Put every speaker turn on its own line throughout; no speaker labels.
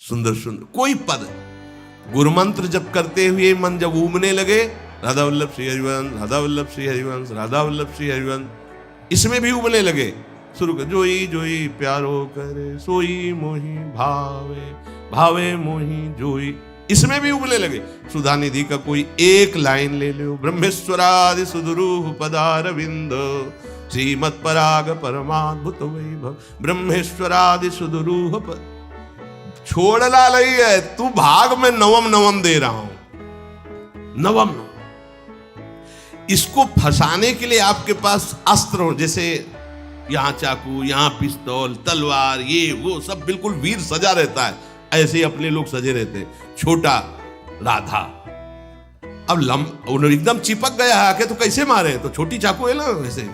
सुंदर सुंदर कोई पद, गुरु मंत्र जप करते हुए मन जब उमने लगे, राधा वल्लभ श्री हरिवंश, राधा वल्लभ श्री हरिवंश, राधा वल्लभ श्री हरिवंश, इसमें भी उमने लगे, शुरू कर जोई जोई प्यारो करे सोई मोही भावे, भावे मोही जोई, इसमें भी उबले लगे। सुधा निधि का कोई एक लाइन ले लो, ब्रह्मेश्वरादि सुदुरूह पदारविंद, श्रीमत् पराग परमाद्भुत वैभव, ब्रह्मेश्वरादि सुदुरूह छोड़ना नहीं है, तू भाग में नवम नवम दे रहा हूं, नवम। इसको फंसाने के लिए आपके पास अस्त्र हो, जैसे यहां चाकू, यहां पिस्तौल, तलवार, ये वो सब बिल्कुल वीर सजा रहता है, ऐसे ही अपने लोग सजे रहते हैं। छोटा राधा, अब एकदम चिपक गया है आके तो कैसे मारे, तो छोटी चाकू है ना वैसे,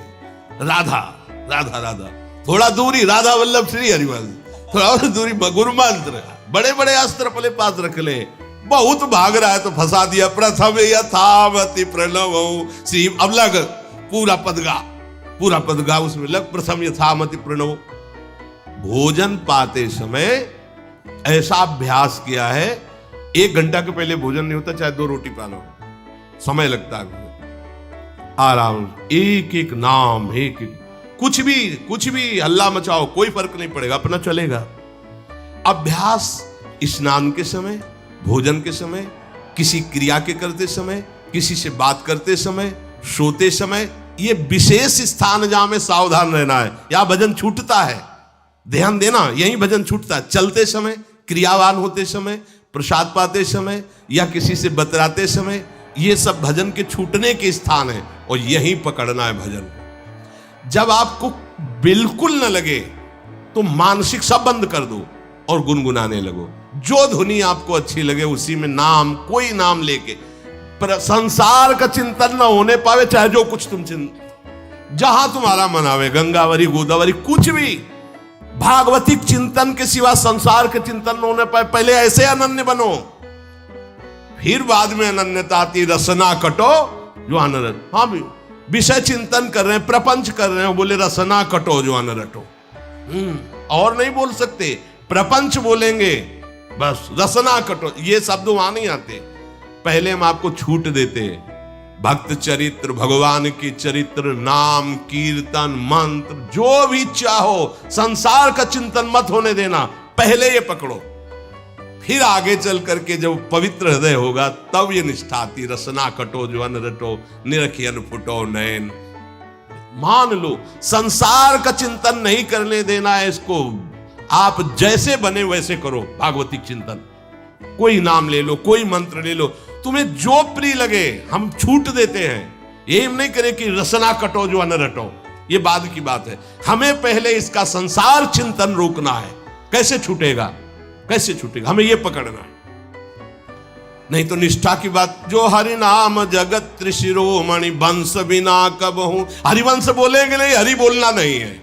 राधा राधा राधा, थोड़ा दूरी राधा वल्लभ श्री हरिवंश, थोड़ा और दूरी गुरु मंत्र, बड़े बड़े अस्त्र अपने पास रख ले, बहुत भाग रहा है तो फंसा दिया। प्रथम यथावति प्रणव श्री, अब लग पूरा पदगा, पूरा पदगा उसमें लग, प्रथम यथामति प्रणव। भोजन पाते समय ऐसा अभ्यास किया है, 1 घंटा के पहले भोजन नहीं होता, चाहे 2 रोटी पालो, समय लगता है आराम, एक एक नाम, एक एक, कुछ भी हल्ला मचाओ, कोई फर्क नहीं पड़ेगा, अपना चलेगा। अभ्यास स्नान के समय, भोजन के समय, किसी क्रिया के करते समय, किसी से बात करते समय, सोते समय, ये विशेष स्थान जहां में सावधान रहना है, यहां भजन छूटता है, ध्यान देना, यही भजन छूटता है। चलते समय, क्रियावान होते समय, प्रसाद पाते समय या किसी से बतराते समय, ये सब भजन के छूटने के स्थान है, और यही पकड़ना है भजन। जब आपको बिल्कुल न लगे तो मानसिक सब बंद कर दो और गुनगुनाने लगो, जो धुनी आपको अच्छी लगे उसी में नाम, कोई नाम लेके, संसार का चिंतन न होने पावे, चाहे जो कुछ तुम जहां तुम्हारा मन आवे, गंगावरी गोदावरी कुछ भी, भागवतिक चिंतन के सिवा संसार के चिंतन न होने पाए, पहले ऐसे अनन्य बनो, फिर बाद में अनन्यता आती, रसना कटो जो अनरट। हाँ भी विषय चिंतन कर रहे हैं, प्रपंच कर रहे हैं, बोले रसना कटो जो अनरटो, और नहीं बोल सकते, प्रपंच बोलेंगे बस, रसना कटो, ये शब्द वहां नहीं आते। पहले हम आपको छूट देते हैं, भक्त चरित्र, भगवान की चरित्र, नाम, कीर्तन, मंत्र, जो भी चाहो, संसार का चिंतन मत होने देना, पहले ये पकड़ो, फिर आगे चल करके जब पवित्र हृदय होगा तब ये निष्ठा आती, रसना कटो जो अन रटो, निरखियन फुटो नयन। मान लो संसार का चिंतन नहीं करने देना है इसको, आप जैसे बने वैसे करो, भागवतिक चिंतन, कोई नाम ले लो, कोई मंत्र ले लो, तुम्हें जो प्रिय लगे, हम छूट देते हैं। ये हम नहीं करें कि रसना कटो जो अन रटो, ये बाद की बात है, हमें पहले इसका संसार चिंतन रोकना है। कैसे छूटेगा, कैसे छूटेगा, हमें ये पकड़ना है, नहीं तो निष्ठा की बात, जो हरि नाम जगत त्रिशिरोमणि वंश बिना कबहू, हरिवंश बोलेंगे नहीं, हरि बोलना नहीं है,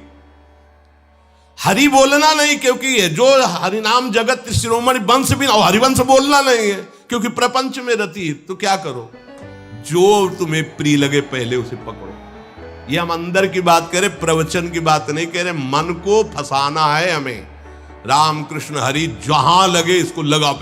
हरि बोलना नहीं, क्योंकि जो हरिनाम जगत त्रिशिरोमणि वंश बिना, हरिवंश बोलना नहीं है, क्योंकि प्रपंच में रति, तो क्या करो, जो तुम्हें प्रिय लगे पहले उसे पकड़ो। ये हम अंदर की बात करें, प्रवचन की बात नहीं कह रहे, मन को फंसाना है हमें। राम कृष्ण हरि जहां लगे इसको लगाओ,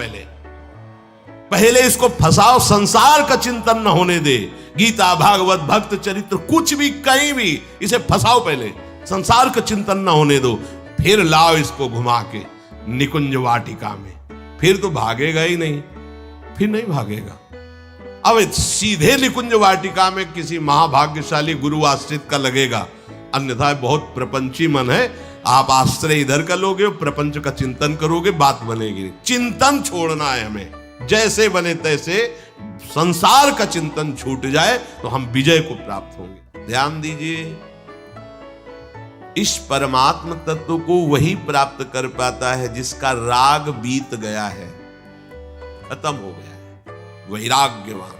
पहले इसको फंसाओ, संसार का चिंतन न होने दे, गीता भागवत भक्त चरित्र कुछ भी कहीं भी इसे फंसाओ, पहले संसार का चिंतन न होने दो, फिर लाओ इसको घुमा के निकुंज वाटिका में, फिर तो भागेगा ही नहीं, फिर नहीं भागेगा। अब सीधे निकुंज वाटिका में किसी महाभाग्यशाली गुरु आश्रित का लगेगा, अन्यथा बहुत प्रपंची मन है, आप आश्रय इधर का लोगे, प्रपंच का चिंतन करोगे, बात बनेगी। चिंतन छोड़ना है हमें, जैसे बने तैसे संसार का चिंतन छूट जाए तो हम विजय को प्राप्त होंगे। ध्यान दीजिए, इस परमात्म तत्व को वही प्राप्त कर पाता है जिसका राग बीत गया है, खत्म हो गया है, वैराग्यवान।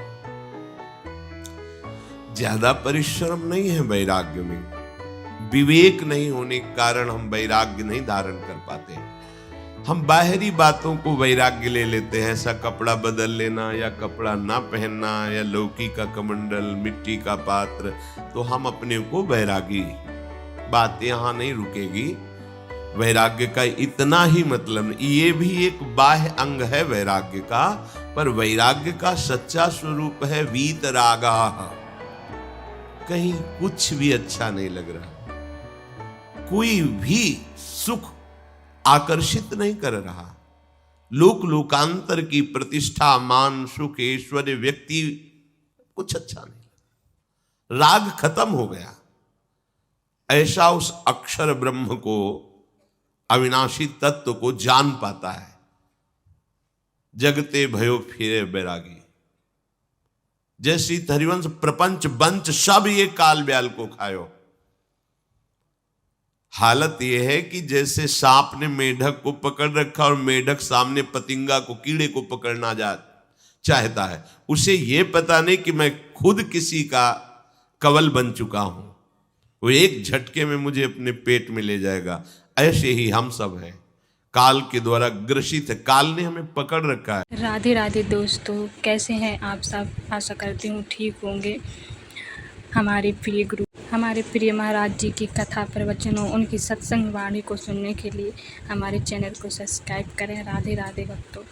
ज्यादा परिश्रम नहीं है वैराग्य में, विवेक नहीं होने के कारण हम वैराग्य नहीं धारण कर पाते। हम बाहरी बातों को वैराग्य ले लेते हैं, ऐसा कपड़ा बदल लेना या कपड़ा ना पहनना या लौकी का कमंडल, मिट्टी का पात्र, तो हम अपने को वैरागी। बात यहां नहीं रुकेगी, वैराग्य का इतना ही मतलब नहीं, ये भी एक बाह्य अंग है वैराग्य का, पर वैराग्य का सच्चा स्वरूप है वीतरागा। कहीं कुछ भी अच्छा नहीं लग रहा, कोई भी सुख आकर्षित नहीं कर रहा, लोक लोकांतर की प्रतिष्ठा, मान, सुख, ऐश्वर्य, व्यक्ति, कुछ अच्छा नहीं, राग खत्म हो गया। ऐसा उस अक्षर ब्रह्म को, अविनाशी तत्व को जान पाता है। जगते भयो फिरे बैरागी, जैसी हरिवंश प्रपंच बंच सब ये काल ब्याल को खायो। हालत यह है कि जैसे सांप ने मेढक को पकड़ रखा और मेढक सामने पतिंगा को, कीड़े को पकड़ना चाहता है, उसे यह पता नहीं कि मैं खुद किसी का कवल बन चुका हूं, वो एक झटके में मुझे अपने पेट में ले जाएगा। ऐसे ही हम सब हैं, काल के द्वारा ग्रसित है, काल ने हमें पकड़ रखा है।
राधे राधे दोस्तों, कैसे हैं आप सब? आशा करती हूँ ठीक होंगे। हमारे प्रिय गुरु, हमारे प्रिय महाराज जी की कथा प्रवचनों, उनकी सत्संग वाणी को सुनने के लिए हमारे चैनल को सब्सक्राइब करें। राधे राधे भक्तों।